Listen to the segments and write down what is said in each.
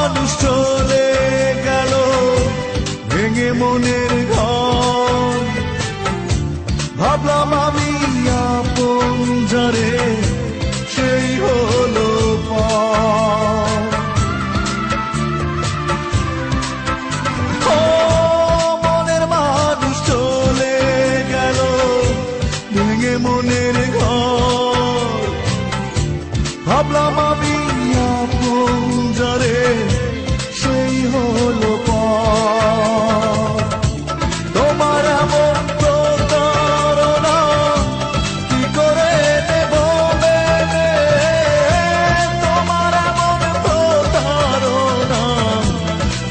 মানুষ চলে গেল ভেঙে মনের ঘর, ভাবলাম আমি আপন যারে সেই হলো পর। ও মনের মানুষ চলে গেল ভেঙে মনের ঘর, ভাবলাম আমি আপন যারে সেই হলো পর। তোমার এমন প্রতারণা কি করে নেব মেনে, তোমার এমন প্রতারণা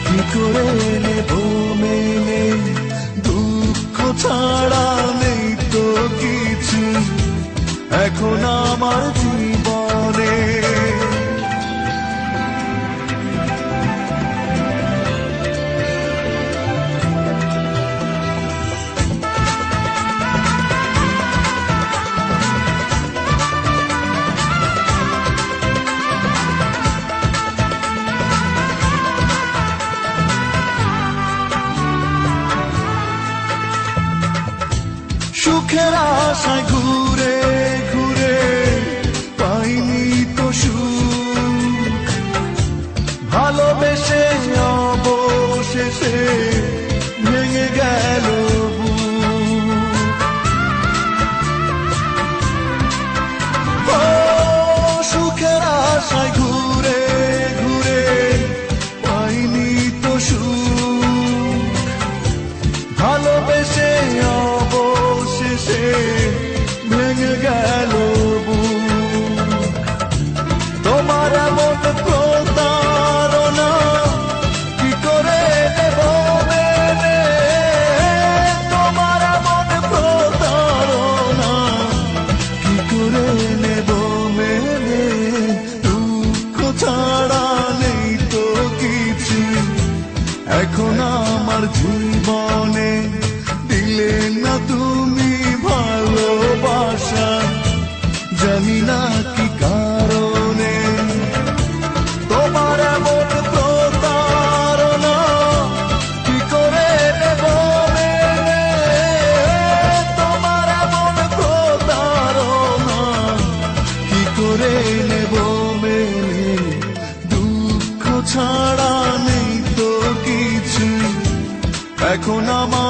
কি করে নেব মেনে, দুঃখ ছাড়া নেই তো কিছু এখন আমার জীবনে। সুখের আশায় ঘুরে ঘুরে পাইনি তো সুখ, ভালোবেসে অবশেষে ভেঙে গেল বুক। ও সুখের আশায় ঘুরে ঘুরে পাইনি তো সুখ, ভালোবেসে অবশেষে ভেঙে গেল বুক। তোমার এমন প্রতারণা কি করে নেব মেনে, তোমার এমন প্রতারণা কি করে নেব মেনে, দুঃখ ছাড়া নেই তো কিছু এখন আমার জীবনে। দিলে না তুমি ভালোবাসা জানি না কি কারণে, তোমার এমন প্রতারণা কি করে নেব মেনে, তোমার এমন প্রতারণা কি করে নেব মেনে, দুঃখ ছাড়া নেই তো কিছু এখন আমার